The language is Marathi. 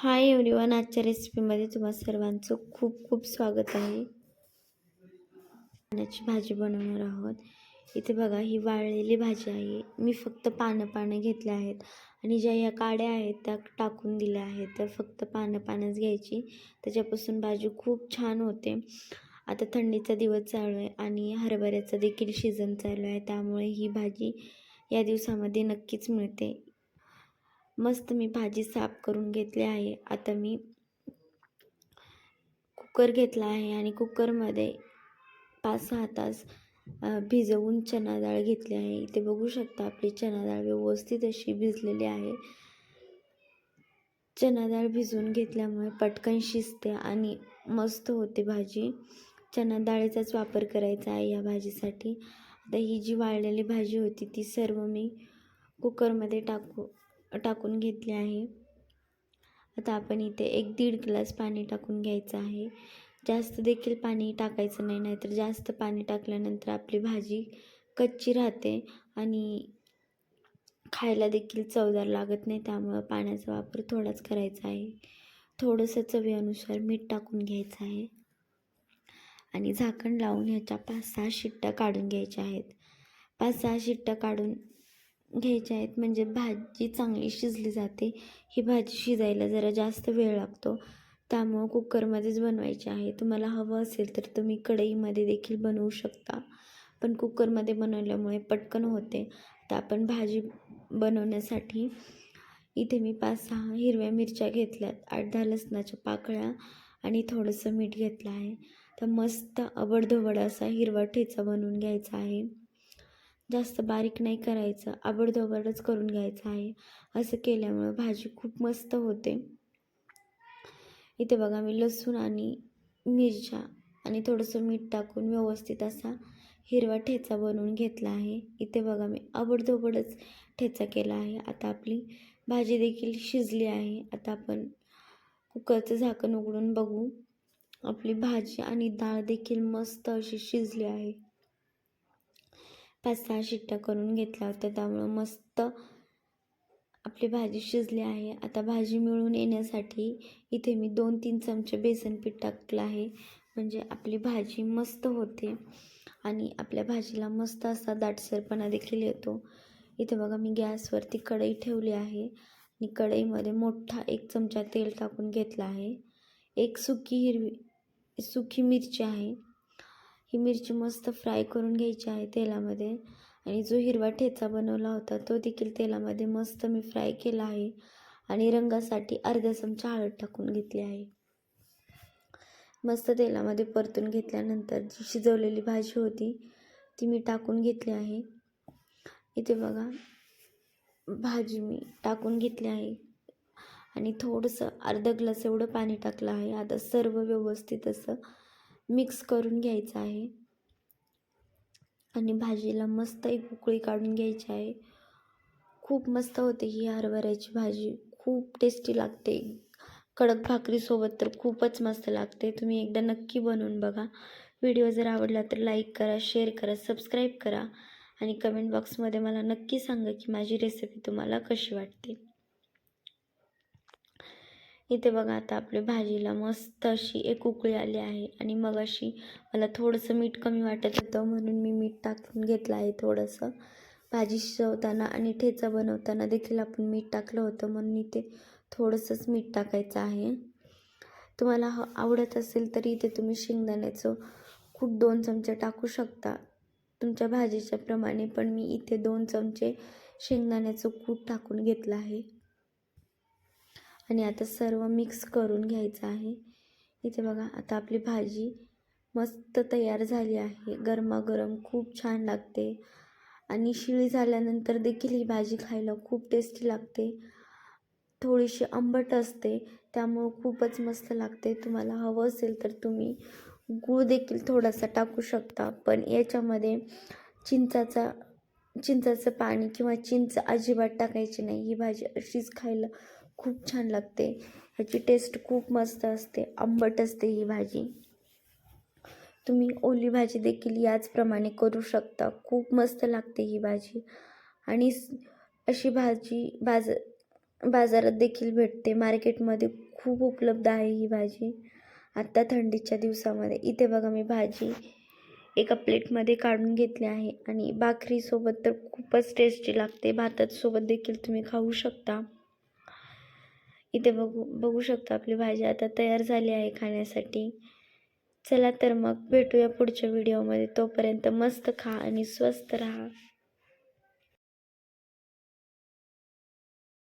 हाय एव्हरीवन, आजच्या रेसिपीमध्ये तुम्हा सर्वांचं खूप खूप स्वागत आहे. पानाची भाजी बनवणार आहोत. इथे बघा, ही वाळलेली भाजी आहे. मी फक्त पानं घेतले आहेत आणि ज्या ह्या काड्या आहेत त्या टाकून दिल्या आहेत. तर फक्त पानंच घ्यायची, त्याच्यापासून भाजी खूप छान होते. आता थंडीचा दिवस चालू आहे आणि हरभऱ्याचं देखील सीझन चालू आहे, त्यामुळे ही भाजी या दिवसामध्ये नक्कीच मिळते. मस्त मी भाजी साफ करून घेतली आहे. आता मी कुकर घेतला आहे आणि कुकरमध्ये 5-6 तास भिजवून चणा डाळ घेतली आहे. इथे बघू शकता, आपली चणा डाळ व्यवस्थित अशी भिजलेली आहे. चणा डाळ भिजवून घेतल्यामुळे पटकन शिजते आणि मस्त होते भाजी. चणा डाळीचाच वापर करायचा आहे या भाजीसाठी. आता ही जी वाळलेली भाजी होती ती सर्व मी कुकरमध्ये टाकून घेतली आहे. आता आपण इथे 1-1.5 ग्लास पाणी टाकून घ्यायचं आहे. जास्त देखील पाणी टाकायचं नाही, नाहीतर जास्त पाणी टाकल्यानंतर आपली भाजी कच्ची राहते आणि खायला देखील चवदार लागत नाही. त्यामुळं पाण्याचा वापर थोडाच करायचा आहे. थोडंसं चवीनुसार मीठ टाकून घ्यायचं आहे आणि झाकण लावून ह्याच्या 5-6 शिट्ट्या काढून घ्यायच्या आहेत. 5-6 शिट्ट्या काढून घ्यायच्या आहेत म्हणजे भाजी चांगली शिजली जाते. ही भाजी शिजायला जरा जास्त वेळ लागतो, त्यामुळं कुकरमध्येच बनवायची आहे. तुम्हाला हवं असेल तर तुम्ही कढईमध्ये देखील बनवू शकता, पण कुकरमध्ये बनवल्यामुळे पटकन होते. तर आपण भाजी बनवण्यासाठी इथे मी 5-6 हिरव्या मिरच्या घेतल्यात, 8-10 लसणाच्या पाकळ्या आणि थोडंसं मीठ घेतलं आहे. तर मस्त अबडधोबड असा हिरवा ठेचा बनवून घ्यायचा आहे. जास्त बारीक नाही करायचं, आबडधोबडच करून घ्यायचं आहे. असं केल्यामुळं भाजी खूप मस्त होते. इथे बघा, मी लसूण आणि मिरच्या आणि थोडंसं मीठ टाकून व्यवस्थित असा हिरवा ठेचा बनवून घेतला आहे. इथे बघा, मी आबडधोबडच ठेचा केला आहे. आता आपली भाजी देखील शिजली आहे. आता आपण कुकरचं झाकण उघडून बघू. आपली भाजी आणि डाळ देखील मस्त अशी शिजली आहे. 5-6 शिट्ट्या करून घेतल्या होत्या, त्यामुळं मस्त आपली भाजी शिजली आहे. आता भाजी मिळून येण्यासाठी इथे मी 2-3 चमचे बेसन पीठ टाकलं आहे, म्हणजे आपली भाजी मस्त होते आणि आपल्या भाजीला मस्त असा दाटसरपणा देखील येतो. इथे बघा, मी गॅसवरती कढई ठेवली आहे आणि कढईमध्ये मोठा 1 चमचा तेल टाकून घेतला आहे. एक सुकी मिरची आहे. ही मिरची मस्त फ्राय करून घ्यायची आहे तेलामध्ये आणि जो हिरवा ठेचा बनवला होता तो देखील तेलामध्ये मस्त मी फ्राय केला आहे आणि रंगासाठी अर्धा चमचा हळद टाकून घेतली आहे. मस्त तेलामध्ये परतून घेतल्यानंतर जी शिजवलेली भाजी होती ती मी टाकून घेतली आहे. इथे बघा, भाजी मी टाकून घेतली आहे आणि थोडंसं अर्धा ग्लास एवढं पाणी टाकलं आहे. आता सर्व व्यवस्थित असं मिक्स करून घ्यायचं आहे आणि भाजीला मस्त एक उकळी काढून घ्यायची आहे. खूप मस्त होते ही हरभऱ्याची भाजी, खूप टेस्टी लागते. कडक भाकरीसोबत तर खूपच मस्त लागते. तुम्ही एकदा नक्की बनवून बघा. व्हिडिओ जर आवडला तर लाईक करा, शेअर करा, सबस्क्राईब करा आणि कमेंट बॉक्समध्ये मला नक्की सांगा की माझी रेसिपी तुम्हाला कशी वाटते. इथे बघा, आता आपल्या भाजीला मस्त अशी एक उकळी आली आहे आणि मग अशी मला थोडंसं मीठ कमी वाटत होतं, म्हणून मी मीठ टाकून घेतलं आहे थोडंसं. भाजी शिजवताना आणि ठेचा बनवताना देखील आपण मीठ टाकलं होतं, म्हणून इथे थोडंसंच मीठ टाकायचं आहे. तुम्हाला आवडत असेल तर इथे तुम्ही शेंगदाण्याचं कूट 2 चमचे टाकू शकता तुमच्या भाजीच्या प्रमाणे, पण मी इथे 2 चमचे शेंगदाण्याचं कूट टाकून घेतलं आहे आणि आता सर्व मिक्स करून घ्यायचं आहे. इथे बघा, आता आपली भाजी मस्त तयार झाली आहे. गरमागरम खूप छान लागते आणि शिळी झाल्यानंतर देखील ही भाजी खायला खूप टेस्टी लागते. थोडीशी आंबट असते, त्यामुळं खूपच मस्त लागते. तुम्हाला हवं असेल तर तुम्ही गूळ देखील थोडासा टाकू शकता, पण याच्यामध्ये चिंचाचं पाणी किंवा चिंच अजिबात टाकायची नाही. ही भाजी अशीच खायला खूप छान लागते. ह्याची टेस्ट खूप मस्त असते, आंबट असते ही भाजी. तुम्ही ओली भाजी देखील याचप्रमाणे करू शकता. खूप मस्त लागते ही भाजी आणि अशी भाजी बाजारात देखील भेटते, मार्केटमध्ये खूप उपलब्ध आहे ही भाजी आत्ता थंडीच्या दिवसामध्ये. इथे बघा मी भाजी एका प्लेटमध्ये काढून घेतली आहे आणि भाकरीसोबत तर खूपच टेस्टी लागते, भातासोबत देखील तुम्ही खाऊ शकता. इथे बघू शकता आपली भाजी आता तयार झाली आहे खाण्यासाठी. चला तर मग भेटूया पुढच्या व्हिडिओमध्ये. तोपर्यंत मस्त खा आणि स्वस्त राहा.